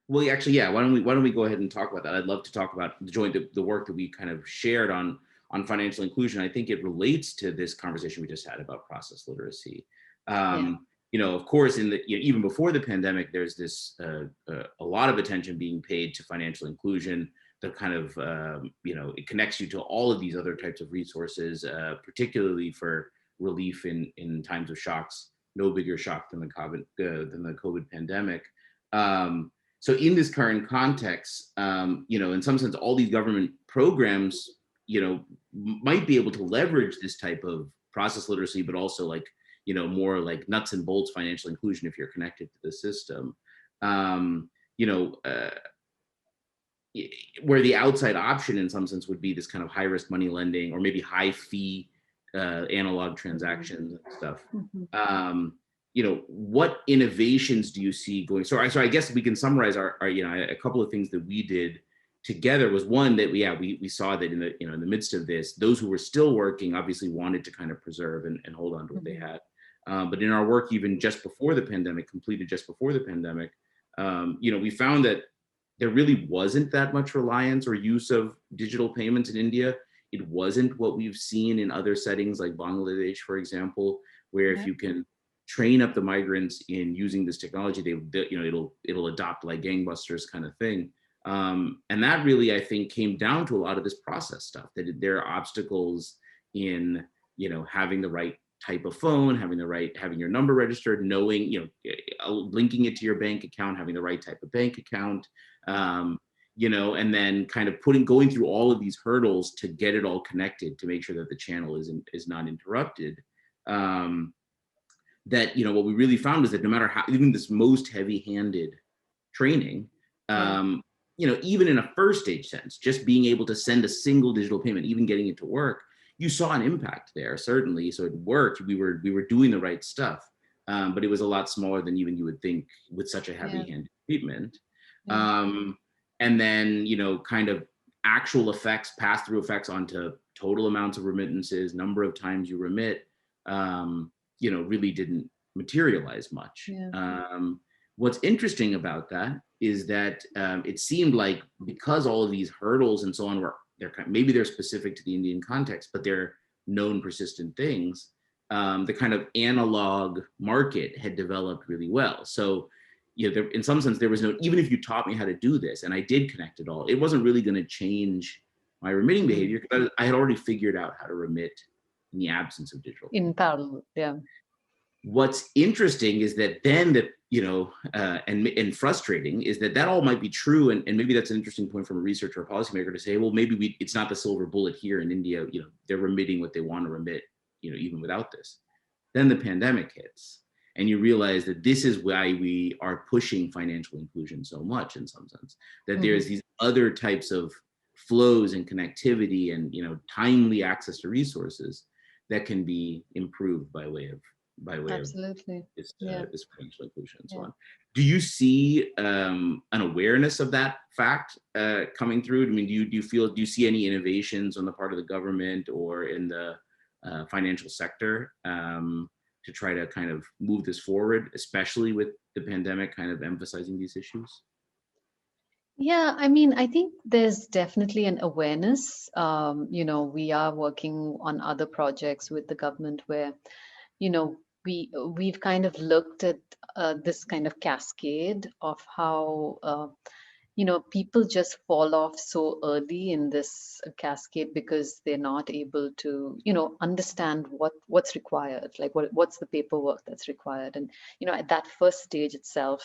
Well, actually, yeah. Why don't we go ahead and talk about that? I'd love to talk about the work that we kind of shared on financial inclusion. I think it relates to this conversation we just had about process literacy. Yeah. Of course, even before the pandemic, there's this a lot of attention being paid to financial inclusion. The kind of it connects you to all of these other types of resources, particularly for relief in times of shocks. No bigger shock than the COVID pandemic. So in this current context, in some sense, all these government programs, might be able to leverage this type of process literacy, but also like, more like nuts and bolts financial inclusion if you're connected to the system. Um, you know, uh, where the outside option in some sense would be this kind of high risk money lending or maybe high fee analog transactions and stuff. Mm-hmm. Um, what innovations do you see going? So I guess we can summarize our a couple of things that we did together was one that we saw that in the midst of this, those who were still working obviously wanted to kind of preserve and hold on to what they had. But in our work, even just before the pandemic, completed just before the pandemic, we found that there really wasn't that much reliance or use of digital payments in India. It wasn't what we've seen in other settings like Bangladesh, for example, where if Yeah. you can train up the migrants in using this technology, it'll adopt like gangbusters kind of thing. And that really, I think, came down to a lot of this process stuff, that there are obstacles in, having the right type of phone, having your number registered, knowing, linking it to your bank account, having the right type of bank account, and then kind of going through all of these hurdles to get it all connected to make sure that the channel is not interrupted. That, what we really found was that no matter how, even this most heavy-handed training, Yeah. even in a first stage sense, just being able to send a single digital payment, even getting it to work, you saw an impact there, certainly. So it worked. We were doing the right stuff, but it was a lot smaller than even you would think with such a Yeah. heavy-handed treatment. Yeah. And then, kind of actual effects, pass-through effects onto total amounts of remittances, number of times you remit, really didn't materialize much. Yeah. What's interesting about that is that it seemed like because all of these hurdles and so on maybe they're specific to the Indian context, but they're known persistent things. The kind of analog market had developed really well. So, in some sense, there was even if you taught me how to do this and I did connect it all, it wasn't really going to change my remitting behavior because I had already figured out how to remit in the absence of digital In payment. parallel. Yeah. What's interesting is that then that, and frustrating is that all might be true. And maybe that's an interesting point from a researcher or policymaker to say, well, maybe it's not the silver bullet here in India. They're remitting what they want to remit, even without this. Then the pandemic hits and you realize that this is why we are pushing financial inclusion so much in some sense, that there's these other types of flows and connectivity and, timely access to resources that can be improved by way of Absolutely. this, Yeah. this financial inclusion and so Yeah. on. Do you see an awareness of that fact coming through? I mean, do you see any innovations on the part of the government or in the financial sector to try to kind of move this forward, especially with the pandemic kind of emphasizing these issues? Yeah, I mean, I think there's definitely an awareness. We are working on other projects with the government where, you know, we've kind of looked at this kind of cascade of how people just fall off so early in this cascade because they're not able to understand what's required, like what's the paperwork that's required. And at that first stage itself,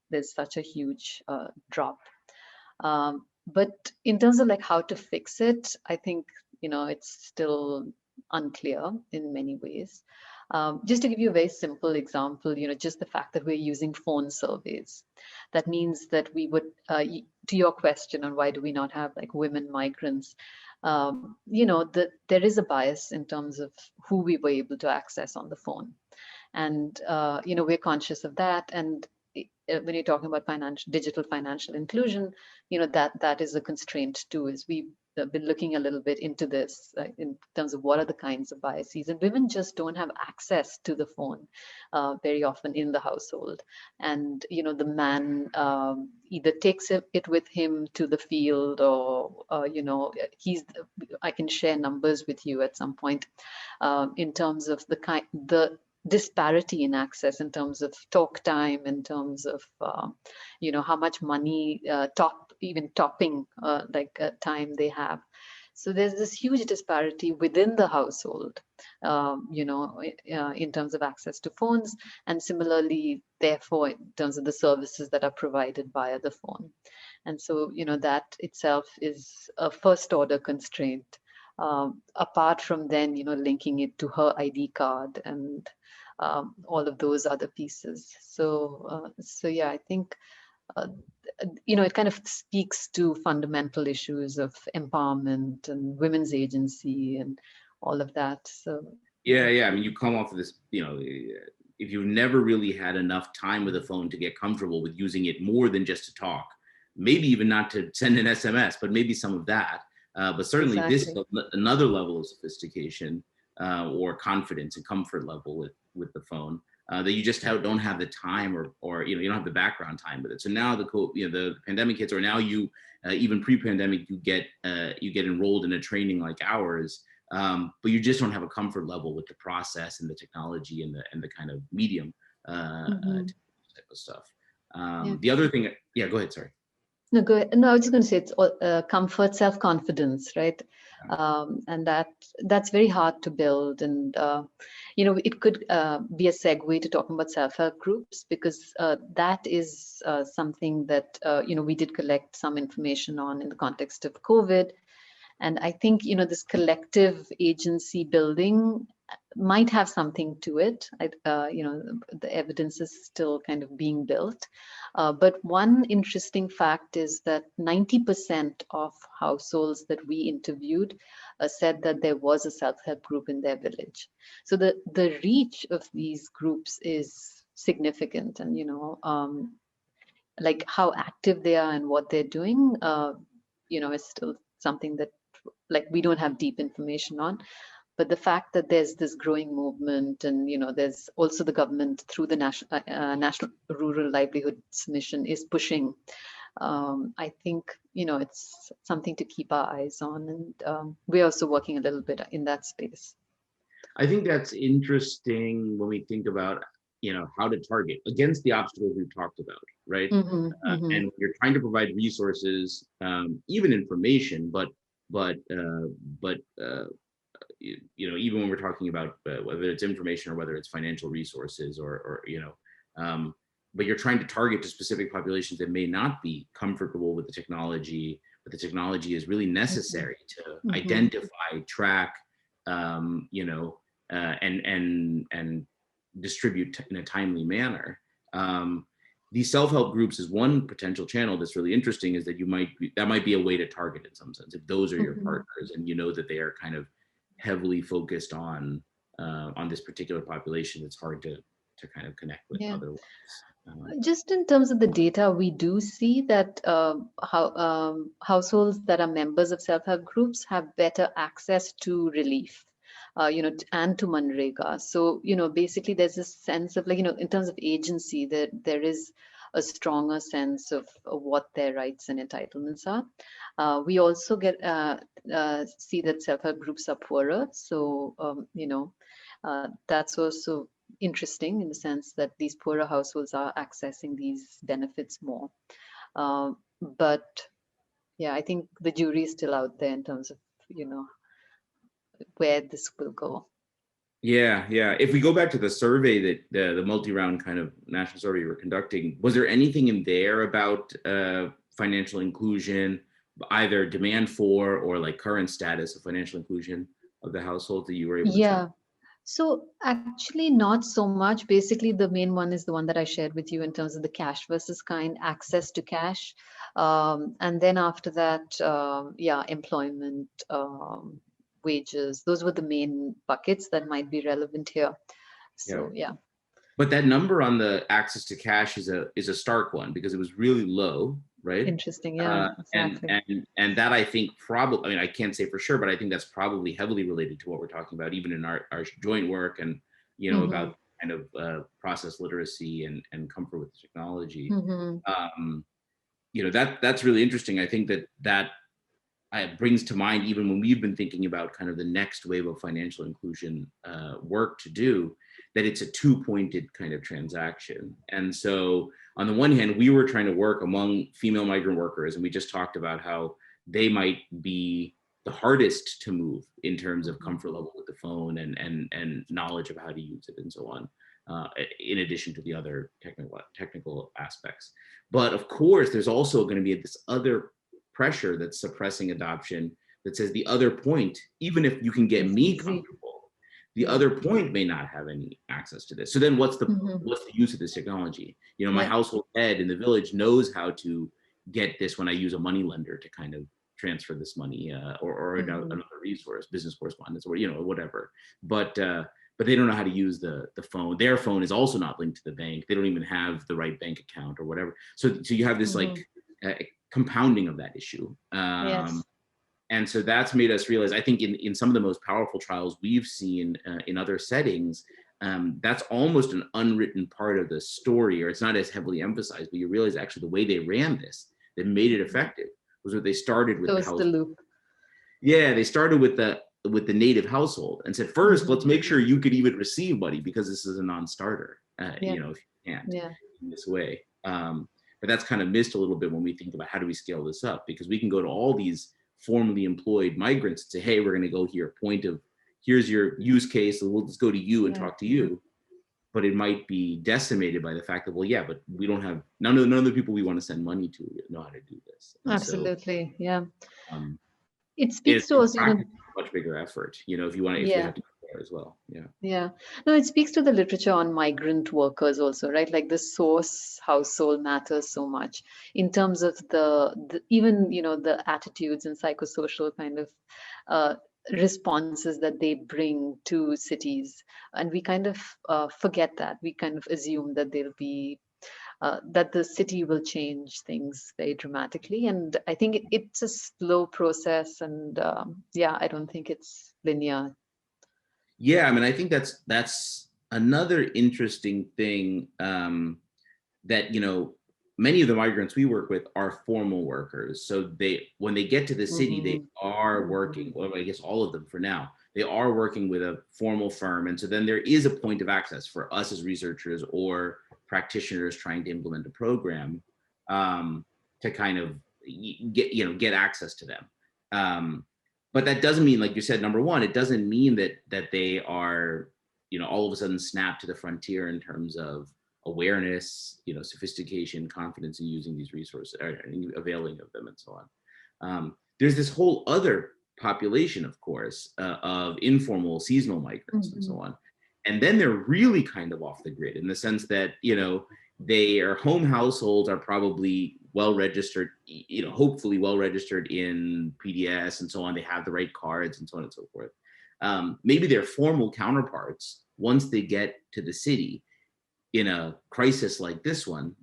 there's such a huge drop. But in terms of like how to fix it, I think it's still unclear in many ways. Just to give you a very simple example, just the fact that we're using phone surveys, that means that we would, to your question on why do we not have like women migrants, there is a bias in terms of who we were able to access on the phone. And, we're conscious of that. And when you're talking about digital financial inclusion, that is a constraint too, is we been looking a little bit into this in terms of what are the kinds of biases, and women just don't have access to the phone very often in the household. And the man either takes it with him to the field, or he's. I can share numbers with you at some point in terms of the disparity in access, in terms of talk time, in terms of how much money topping time they have. So there's this huge disparity within the household, in terms of access to phones, and similarly, therefore, in terms of the services that are provided via the phone. And so, that itself is a first order constraint. Apart from then, linking it to her ID card and all of those other pieces. So yeah, I think it kind of speaks to fundamental issues of empowerment and women's agency and all of that. So yeah. I mean, you come off of this, if you've never really had enough time with a phone to get comfortable with using it more than just to talk, maybe even not to send an SMS, but maybe some of that. But certainly exactly. this is another level of sophistication or confidence and comfort level with the phone that you just don't have the time or you don't have the background time with it. So now the pandemic hits, or now you even pre-pandemic you get enrolled in a training like ours, but you just don't have a comfort level with the process and the technology and the kind of medium type of stuff. The other thing, yeah, go ahead. Sorry. No, go ahead. No, I was just going to say it's comfort, self-confidence, right? And that's very hard to build. And it could be a segue to talking about self-help groups, because that is something that we did collect some information on in the context of COVID. And I think this collective agency building might have something to it. The evidence is still kind of being built. But one interesting fact is that 90% of households that we interviewed said that there was a self-help group in their village. So the reach of these groups is significant, and like how active they are and what they're doing, is still something that we don't have deep information on. But the fact that there's this growing movement, and there's also the government through the National Rural Livelihoods Mission is pushing. I think it's something to keep our eyes on, and we're also working a little bit in that space. I think that's interesting when we think about how to target against the obstacles we've talked about, right? And you're trying to provide resources, even information, but even when we're talking about whether it's information or whether it's financial resources but you're trying to target to specific populations that may not be comfortable with the technology, but the technology is really necessary to identify, track, and distribute in a timely manner. These self-help groups is one potential channel that's really interesting, is that that might be a way to target in some sense. If those are your partners and that they are kind of heavily focused on this particular population, it's hard to kind of connect with otherwise. Just in terms of the data, we do see that households that are members of self-help groups have better access to relief, and to Manrega. So, basically there's this sense of in terms of agency, that there is a stronger sense of what their rights and entitlements are. We also see that self-help groups are poorer. So, that's also interesting in the sense that these poorer households are accessing these benefits more. But yeah, I think the jury is still out there in terms of, where this will go. Yeah. If we go back to the survey that the multi-round kind of national survey you were conducting, was there anything in there about financial inclusion, either demand for or like current status of financial inclusion of the household that you were able to check? So actually not so much. Basically, the main one is the one that I shared with you in terms of the cash versus kind, access to cash. And then after that, employment, wages. Those were the main buckets that might be relevant here. So But that number on the access to cash is a stark one, because it was really low right? Interesting. Yeah, And exactly. and that I think probably, I mean, I can't say for sure, but I think that's probably heavily related to what we're talking about, even in our joint work, and Mm-hmm. about kind of process literacy and comfort with technology. Mm-hmm. Um, that's really interesting. I think that brings to mind, even when we've been thinking about kind of the next wave of financial inclusion work to do, that it's a two-pointed kind of transaction. And so on the one hand, we were trying to work among female migrant workers, and we just talked about how they might be the hardest to move in terms of comfort level with the phone and knowledge of how to use it and so on, in addition to the other technical aspects. But of course, there's also going to be this other pressure that's suppressing adoption, that says the other point, even if you can get It's me easy. comfortable, the Yeah. other point may not have any access to this. So then Mm-hmm. what's the use of this technology? My Yeah. household head in the village knows how to get this when I use a money lender to kind of transfer this money, or Mm-hmm. another resource, business correspondence, or whatever. But they don't know how to use the phone. Their phone is also not linked to the bank. They don't even have the right bank account or whatever. So you have this Mm-hmm. like compounding of that issue. Yes. And so that's made us realize, I think in some of the most powerful trials we've seen in other settings, that's almost an unwritten part of the story, or it's not as heavily emphasized, but you realize actually the way they ran this, that made it effective, was that they started with the Close the house. loop. Yeah, they started with the native household and said, first, Mm-hmm. let's make sure you could even receive money, because this is a non-starter, Yeah. if you can't Yeah. in this way. But that's kind of missed a little bit when we think about how do we scale this up, because we can go to all these formerly employed migrants and say, hey, we're going to go here, here's your use case, so we'll just go to you and Yeah. talk to you. But it might be decimated by the fact that, well, yeah, but we don't have, none of the people we want to send money to know how to do this. And so Absolutely. Yeah. um, It it's speaks to us, practically a much bigger effort, if we yeah. have to go there as well. Yeah. Yeah. No, it speaks to the literature on migrant workers also, right? Like the source household matters so much in terms of the even, the attitudes and psychosocial kind of uh, responses that they bring to cities. And we kind of forget that. We kind of assume that they'll be that the city will change things very dramatically. And I think it's a slow process. And yeah, I don't think it's linear. Yeah, I mean, I think that's another interesting thing, that many of the migrants we work with are formal workers. So when they get to the city, they Hmm. are working. Well, I guess all of them for now. They are working with a formal firm, and so then there is a point of access for us as researchers or practitioners trying to implement a program, to kind of get access to them. Um, but that doesn't mean, like you said, number one, it doesn't mean that they are all of a sudden snap to the frontier in terms of awareness, sophistication, confidence in using these resources, or availing of them, and so on. There's this whole other population, of course, of informal seasonal migrants and so Hmm. on. And then they're really kind of off the grid, in the sense that, their home households are probably well registered, hopefully well registered in PDS and so on. They have the right cards and so on and so forth. Maybe their formal counterparts, once they get to the city, in a crisis like this one,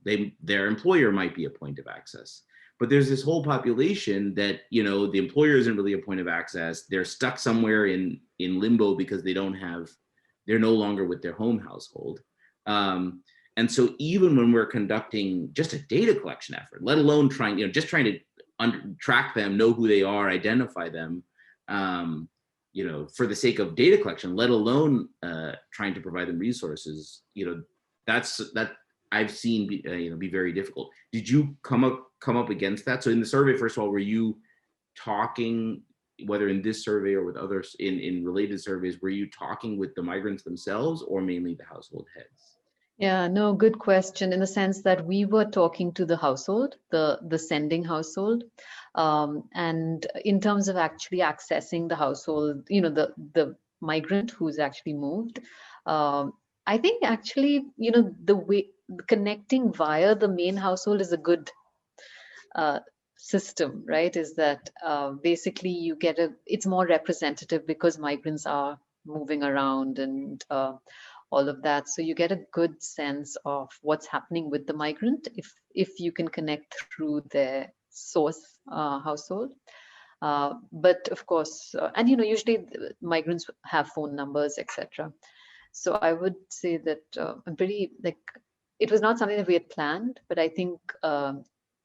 their employer might be a point of access. But there's this whole population that, the employer isn't really a point of access. They're stuck somewhere in limbo because they're no longer with their home household. And so even when we're conducting just a data collection effort, let alone just trying to track them, know who they are, identify them, for the sake of data collection, let alone trying to provide them resources, that I've seen be very difficult. Did you come up against that? So in the survey, first of all, were you talking, whether in this survey or with others in related surveys, were you talking with the migrants themselves or mainly the household heads? Yeah, no, good question in the sense that we were talking to the household, the sending household, and in terms of actually accessing the household, the migrant who's actually moved. Um, I think actually, the way connecting via the main household is a good uh, system, right? Is that basically you get it's more representative because migrants are moving around and all of that. So you get a good sense of what's happening with the migrant if you can connect through their source household. But of course, and usually migrants have phone numbers, etc. So I would say that I'm pretty like it was not something that we had planned, but I think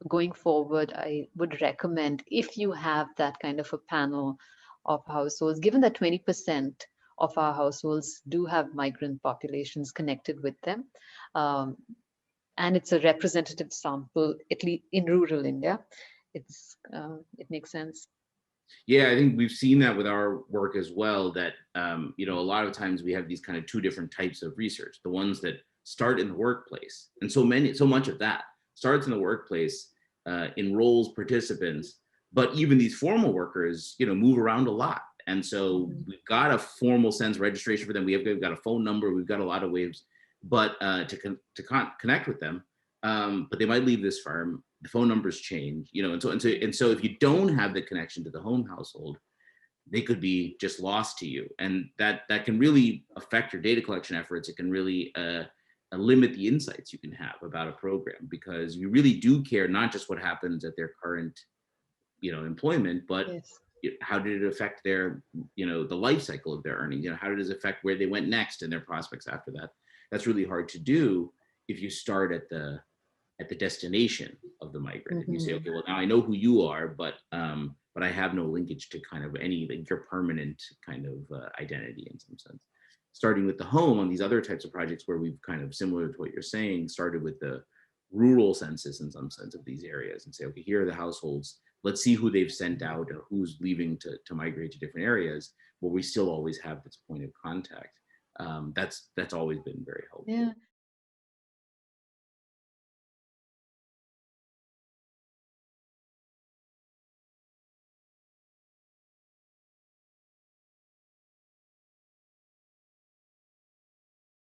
going forward, I would recommend if you have that kind of a panel of households, given that 20% of our households do have migrant populations connected with them. Um, and it's a representative sample, at least in rural India. It makes sense. Yeah, I think we've seen that with our work as well, that a lot of times we have these kind of two different types of research, the ones that start in the workplace. And so much of that starts in the workplace, enrolls participants, but even these formal workers, move around a lot. And so we've got a formal sense registration for them. We've got a phone number, we've got a lot of ways, but to connect with them. But they might leave this firm, the phone numbers change, and so if you don't have the connection to the home household, they could be just lost to you, and that can really affect your data collection efforts. It can really limit the insights you can have about a program, because you really do care not just what happens at their current employment, but Yes. how did it affect their the life cycle of their earnings. How does it affect where they went next and their prospects after that. That's really hard to do if you start at the destination of the migrant. If you say, Mhm. okay, well, now I know who you are, but I have no linkage to kind of any like your permanent kind of identity in some sense. Starting with the home on these other types of projects where we've kind of, similar to what you're saying, started with the rural census in some sense of these areas and say, okay, here are the households. Let's see who they've sent out or who's leaving to migrate to different areas, where we still always have this point of contact. That's always been very helpful. Yeah.